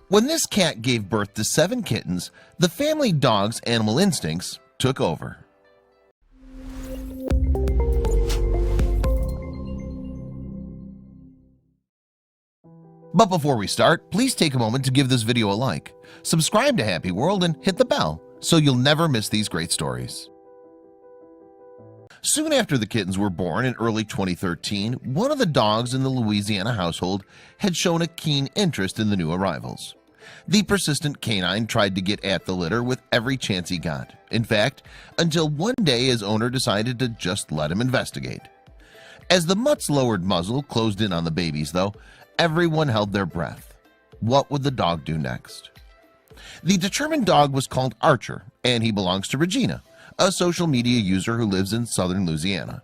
When this cat gave birth to 7 kittens, the family dog's animal instincts took over. But before we start, please take a moment to give this video a like, subscribe to Happy World, and hit the bell so you'll never miss these great stories. Soon after the kittens were born in early 2013, one of the dogs in the Louisiana household had shown a keen interest in the new arrivals. The persistent canine tried to get at the litter with every chance he got. In fact, until one day his owner decided to just let him investigate. As the mutt's lowered muzzle closed in on the babies, though, everyone held their breath. What would the dog do next? The determined dog was called Archer, and he belongs to Regina, a social media user who lives in southern Louisiana.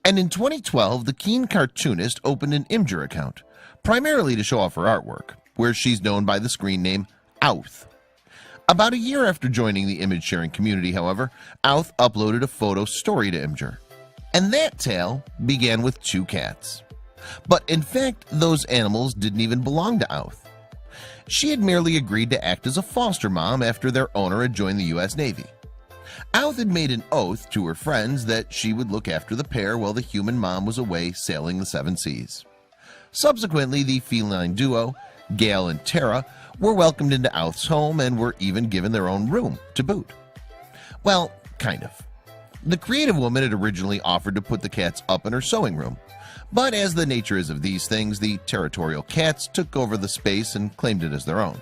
And in 2012, the keen cartoonist opened an Imgur account, primarily to show off her artwork, where she's known by the screen name Outh. About a year after joining the image sharing community, however, Outh uploaded a photo story to Imgur, and that tale began with 2 cats. But in fact, those animals didn't even belong to Outh. She had merely agreed to act as a foster mom after their owner had joined the US Navy. Outh had made an oath to her friends that she would look after the pair while the human mom was away sailing the 7 seas. Subsequently, the feline duo, Gail and Tara, were welcomed into Outh's home and were even given their own room to boot. Well, kind of. The creative woman had originally offered to put the cats up in her sewing room, but as the nature is of these things, the territorial cats took over the space and claimed it as their own.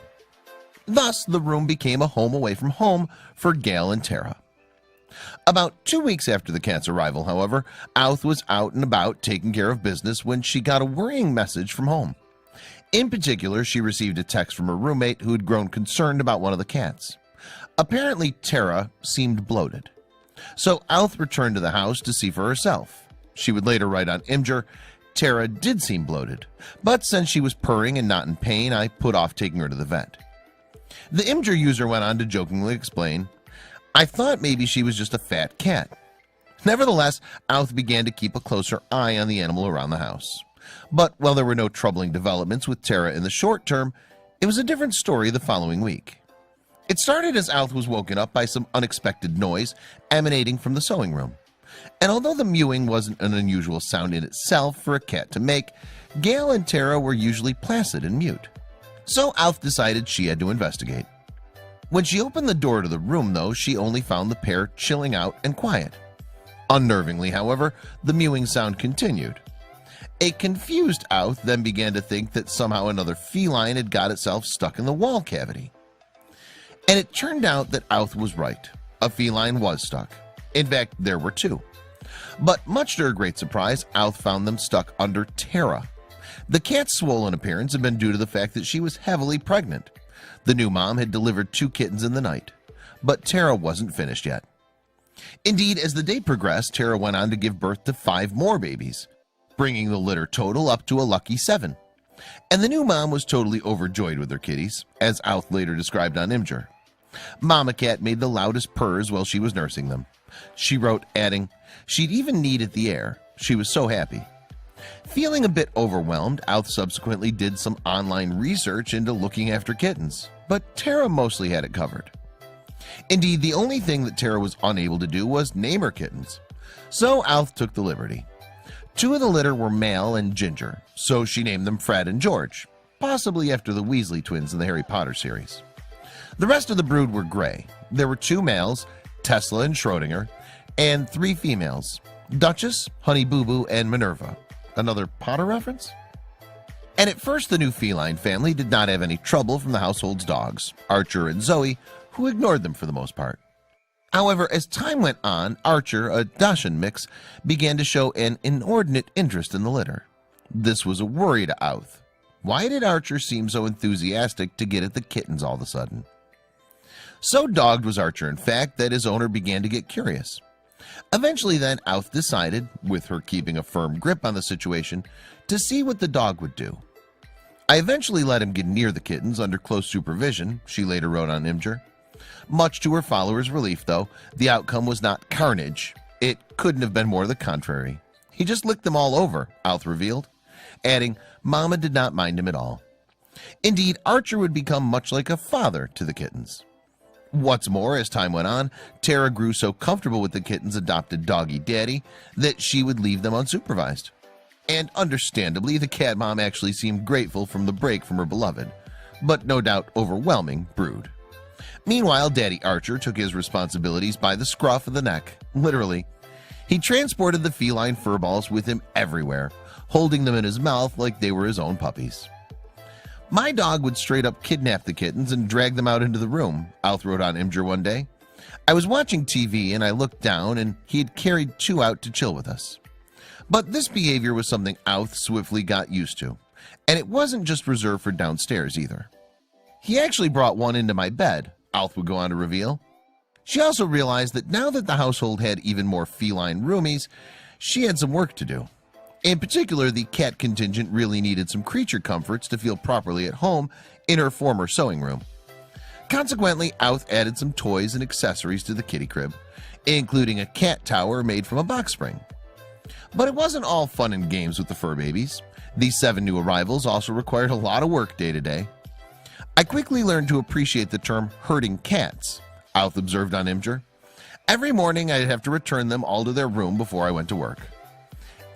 Thus, the room became a home away from home for Gail and Tara. About 2 weeks after the cat's arrival, however, Outh was out and about taking care of business when she got a worrying message from home. In particular, she received a text from her roommate who had grown concerned about one of the cats. Apparently, Tara seemed bloated. So Outh returned to the house to see for herself. She would later write on Imgur, "Tara did seem bloated, but since she was purring and not in pain, I put off taking her to the vet." The Imgur user went on to jokingly explain, "I thought maybe she was just a fat cat." Nevertheless, Outh began to keep a closer eye on the animal around the house. But while there were no troubling developments with Tara in the short term, it was a different story the following week. It started as Outh was woken up by some unexpected noise emanating from the sewing room. And although the mewing wasn't an unusual sound in itself for a cat to make, Gail and Tara were usually placid and mute. So Outh decided she had to investigate. When she opened the door to the room, though, she only found the pair chilling out and quiet. Unnervingly, however, the mewing sound continued. A confused Outh then began to think that somehow another feline had got itself stuck in the wall cavity. And it turned out that Outh was right. A feline was stuck. In fact, there were 2. But much to her great surprise, Outh found them stuck under Tara. The cat's swollen appearance had been due to the fact that she was heavily pregnant. The new mom had delivered 2 kittens in the night, but Tara wasn't finished yet. Indeed, as the day progressed, Tara went on to give birth to 5 more babies, bringing the litter total up to a lucky 7. And the new mom was totally overjoyed with her kitties, as Outh later described on Imgur. Mama cat made the loudest purrs while she was nursing them. She wrote, adding, "She'd even kneaded the air. She was so happy." Feeling a bit overwhelmed, Outh subsequently did some online research into looking after kittens, but Tara mostly had it covered. Indeed, the only thing that Tara was unable to do was name her kittens. So Outh took the liberty. 2 of the litter were male and ginger, so she named them Fred and George, possibly after the Weasley twins in the Harry Potter series. The rest of the brood were gray. There were 2 males, Tesla and Schrodinger, and 3 females, Duchess, Honey Boo Boo, and Minerva. Another Potter reference? And at first, the new feline family did not have any trouble from the household's dogs, Archer and Zoe, who ignored them for the most part. However, as time went on, Archer, a Dachshund mix, began to show an inordinate interest in the litter. This was a worry to Outh. Why did Archer seem so enthusiastic to get at the kittens all of a sudden? So dogged was Archer, in fact, that his owner began to get curious. Eventually then, Outh decided, with her keeping a firm grip on the situation, to see what the dog would do. "I eventually let him get near the kittens under close supervision," she later wrote on Imgur. Much to her followers' relief, though, the outcome was not carnage. It couldn't have been more the contrary. He just licked them all over, Outh revealed, adding, "Mama did not mind him at all." Indeed, Archer would become much like a father to the kittens. What's more, as time went on, Tara grew so comfortable with the kittens' adopted doggy daddy that she would leave them unsupervised. And understandably, the cat mom actually seemed grateful from the break from her beloved, but no doubt overwhelming brood. Meanwhile, Daddy Archer took his responsibilities by the scruff of the neck, literally. He transported the feline furballs with him everywhere, holding them in his mouth like they were his own puppies. My dog would straight up kidnap the kittens and drag them out into the room, Alf wrote on Imgur one day. I was watching TV and I looked down and he had carried 2 out to chill with us. But this behavior was something Alf swiftly got used to, and it wasn't just reserved for downstairs either. He actually brought one into my bed, Alf would go on to reveal. She also realized that now that the household had even more feline roomies, she had some work to do. In particular, the cat contingent really needed some creature comforts to feel properly at home in her former sewing room. Consequently, Alf added some toys and accessories to the kitty crib, including a cat tower made from a box spring. But it wasn't all fun and games with the fur babies. These 7 new arrivals also required a lot of work day to day. I quickly learned to appreciate the term herding cats, Alf observed on Imgur. Every morning I'd have to return them all to their room before I went to work.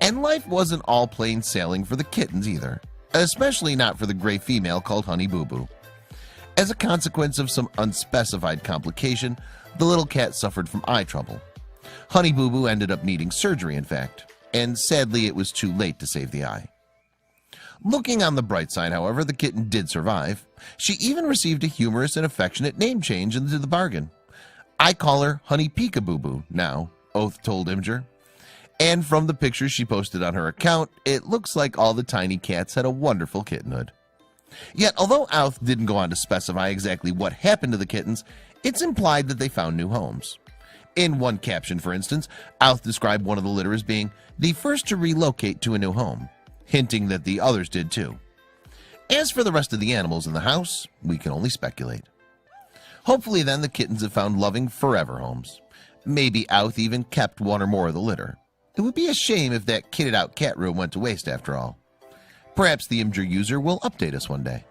And life wasn't all plain sailing for the kittens either, especially not for the gray female called Honey Boo Boo. As a consequence of some unspecified complication, the little cat suffered from eye trouble. Honey Boo Boo ended up needing surgery, in fact, and sadly it was too late to save the eye. Looking on the bright side, however, the kitten did survive. She even received a humorous and affectionate name change into the bargain. I call her Honey Peekaboo Boo now, Oath told Imgur. And from the pictures she posted on her account, it looks like all the tiny cats had a wonderful kittenhood. Yet, although Alf didn't go on to specify exactly what happened to the kittens, it's implied that they found new homes. In one caption, for instance, Alf described one of the litter as being the first to relocate to a new home, hinting that the others did too. As for the rest of the animals in the house, we can only speculate. Hopefully then the kittens have found loving forever homes. Maybe Alf even kept one or more of the litter. It would be a shame if that kitted out cat room went to waste after all. Perhaps the Imgur user will update us one day.